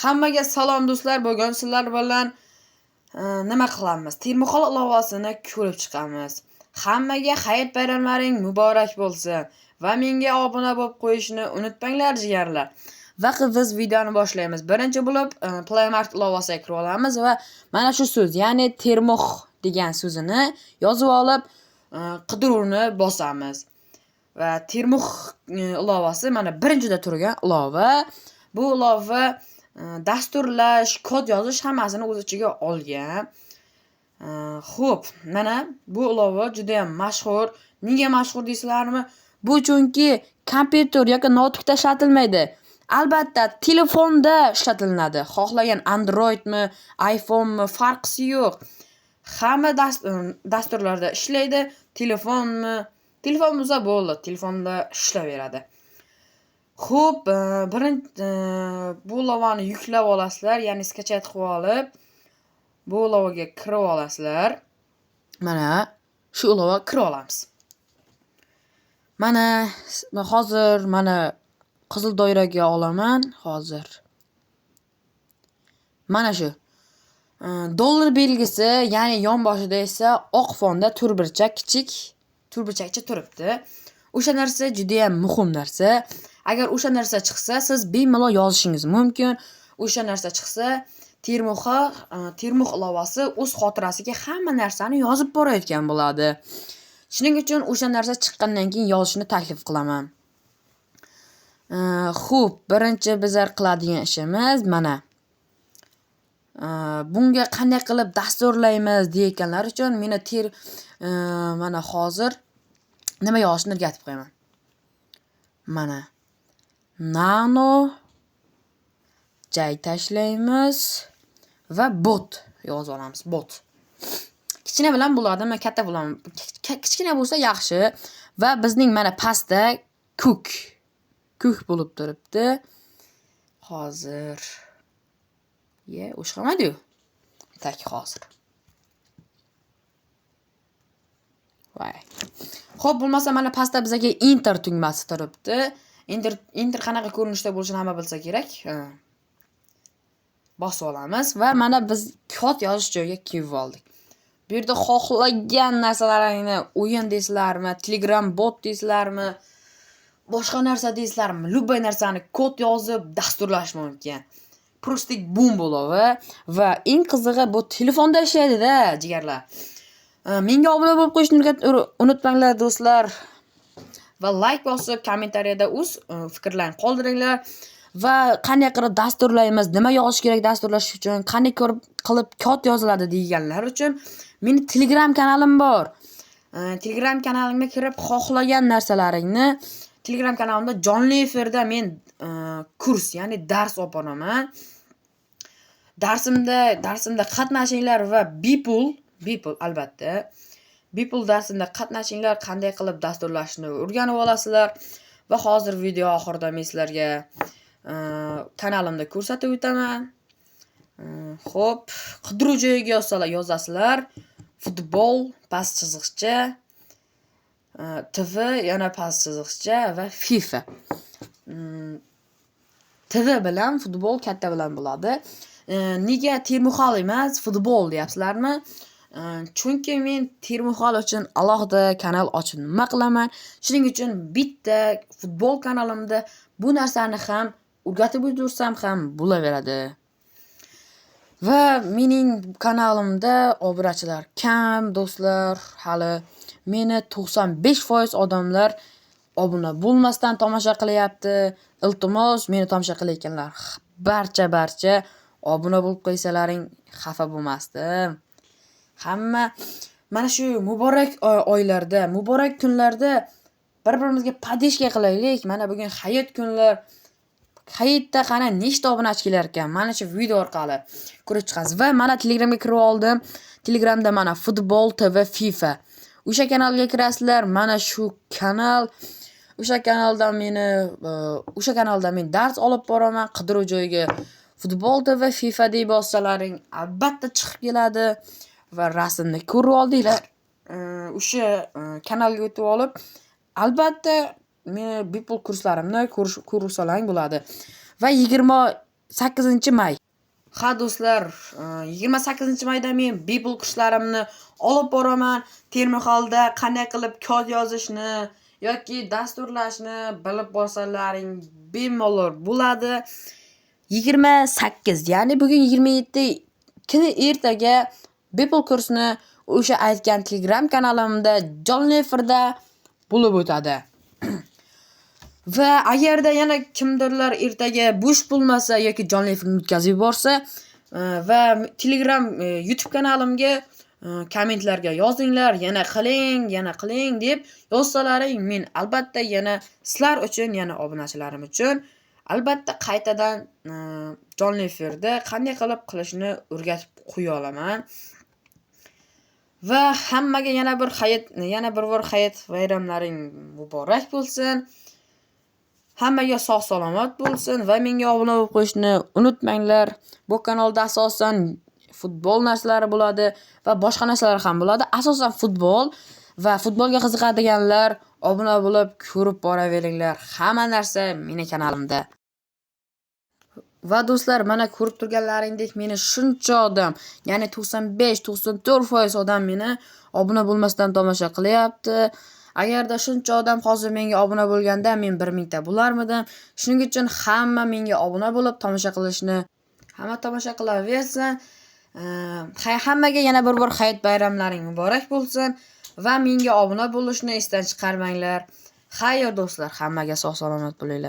Hammaga salom do'stlar, bugun sizlar bilan nima qilamiz? Termuxol ilovasini ko'rib chiqamiz. Hammaga hayit bayramlaring muborak bo'lsin va menga obuna bo'lib qo'yishni unutmanglar jigarlar. Va biz videoni boshlaymiz. Birinchi bo'lib Play Market ilovasiga kirib olamiz va mana shu so'z, ya'ni termux degan so'zini yozib olib qidiruvni bosamiz. Va termux ilovasi mana birinchida turgan ilova. Bu ilova dasturlash, kod yozish hammasini o'z ichiga olgan. Xo'p, mana bu ilova juda ham mashhur. Nega mashhur deysizlarmi? Bu chunki kompyuter yoki notebookda ishlatilmaydi. Albatta, telefonda ishlatilinadi. Xohlagan Androidmi, iPhone'mi farqi yo'q. Hamma dasturlarda ishlaydi. Telefonmi? Telefon bo'lsa bo'ldi, telefonda ishlayveradi. Xo'p, bu ilovani yuklab olasizlar, ya'ni skachat qilib olib, bu ilovaga kirib olasizlar. Mana shu ilovaga kirib olamiz. Mana hozir qizil doiraga olaman hozir. Mana shu. Dollar belgisi, ya'ni yonboshida esa oq fonda turburchak, kichik turburchakcha turibdi. O'sha narsa juda ham muhim narsa. Agar o'sha narsa chiqsa, siz bemalol yozishingiz mumkin. O'sha narsa chiqsa, termux ilovasi o'z xotirasiga hamma narsani yozib borayotgan bo'ladi. Shuning uchun o'sha narsa chiqqandan keyin yozishni taklif qilaman. Xo'p, birinchi bizlar qiladigan ishimiz mana. Bunga qanday qilib dasturlaymiz deganlar uchun meni mana hozir nima yozishni o'rgatib qo'yaman. Mana nano joy tashlaymiz va bot yozib olamiz. Bot. Kichkina bilan bo'ladimi, katta bilan? Kichkina bo'lsa yaxshi va bizning mana pastda ko'k bo'lib turibdi. Hozir o'shqamadi-yu. Tak hozir. Voy. Xo'p, bo'lmasa mana pastda bizga enter tugmasi turibdi. Enter qanaqa ko'rinishda bo'lishini hamma bilsa kerak. Bosib olamiz va mana biz kod yozish joyiga kelib oldik. Bu yerda xohlagan narsalaringni o'yin deysizlarmi, Telegram bot deysizlarmi, boshqa narsa deysizlarmi, любой narsani kod yozib dasturlash mumkin. Prostik boom bo'ladi va eng qizig'i bu telefonda ishlaydi-da, jigarlar. Menga obuna bo'lib qo'yishni unutmanglar do'stlar. Va like bosib, kommentariyada o'z fikrlaringizni qoldiringlar va qanday qilib dasturlaymiz, nima yozish kerak dasturlash uchun, qanday qilib kod yoziladi deganlar uchun meni Telegram kanalim bor. Telegram kanalimga kirib xohlagan narsalaringni Telegram kanalimda jonli efirda men kurs, ya'ni dars olib boraman. Darsimda qatnashinglar va bepul albatta. Bepul darsimda qatnashinglar, qanday qilib dasturlashni o'rganib olasizlar va hozir video oxirida men sizlarga kanalimda ko'rsatib o'taman. Xo'p, qidiruv joyiga yozasizlar. Futbol past chiziqcha, TV yana past chiziqcha va FIFA. TV bilan futbol katta bilan bo'ladi. Nega termuxol emas, futbol deyapsizlarmi? Chunki men termuxol uchun alohida kanal ochib nima qilaman? Shuning uchun bitta futbol kanalimda bu narsani ham o'rgatib o'tirsam ham bo'laveradi. Va mening kanalimda obunachilar kam do'stlar, hali meni 95% odamlar obuna bo'lmasdan tomosha qilyapti. Iltimos, meni tomosha qilayotganlar barcha obuna bo'lib qo'ysalaring xafa bo'lmasdim. Hamma mana shu muborak oylarda, muborak kunlarda bir-birimizga podeshka qilaylik. Mana bugun hayit kunlar. Hayitda qana nechta obunachi kelar ekan? Mana shu video orqali ko'rib chiqasiz. Va mana Telegramga kirib oldim. Telegramda mana futbol, TV, FIFA. O'sha kanalga kirasizlar. Mana shu kanal. O'sha kanalda men dars olib boraman. Qidiruv joyiga futbol, TV, FIFA deb bossalaring albatta chiqib keladi. Va rasmni ko'rib oldinglar. O'sha kanalga o'tib olib, albatta meni bepul kurslarimni ko'rsalang bo'ladi. Va 28-may. Ha do'stlar, 28-mayda men bepul qishlarimni olib boraman. Termiholda qanday qilib kod yozishni yoki dasturlashni bilib bo'lsalaring bemalol bo'ladi. 28, ya'ni bugun 27 kuni ertaga bepul kursni o'sha aytgan Telegram kanalimda jonli efirda bo'lib o'tadi. Va agarda yana kimdirlar ertaga bo'sh bo'lmasa yoki jonli efirni o'tkazib yuborsa va Telegram YouTube kanalimga kommentlarga yozinglar, yana qiling deb yozsalaring, men albatta yana sizlar uchun, yana obunachilarim uchun albatta qaytadan jonli efirda qanday qilib qilishni o'rgatib qo'ya olaman. Va hammaga yana bir bor hayit bayramlaring muborak bo'lsin. Hammaga sog' salomat bo'lsin va menga obuna bo'lib qo'yishni unutmanglar. Bu kanalda asosan futbol narsalari bo'ladi va boshqa narsalar ham bo'ladi. Asosan futbol va futbolga qiziqadiganlar obuna bo'lib ko'rib boraveringlar. Hamma narsa mening kanalimda. Va do'stlar, mana ko'rib turganlaringdek meni shuncha odam, ya'ni 95-94% odam meni obuna bo'lmasdan tomosha qilyapti. Agarda shuncha odam hozir menga obuna bo'lganda men 1000 ta bo'larmidim. Shuning uchun hamma menga obuna bo'lib tomosha qilishni, hamma tomosha qilaversin. Hammaga yana bir bor hayit bayramlaring muborak bo'lsin va menga obuna bo'lishni esdan chiqarmanglar. Xayr do'stlar, hammaga sog' salomat bo'linglar.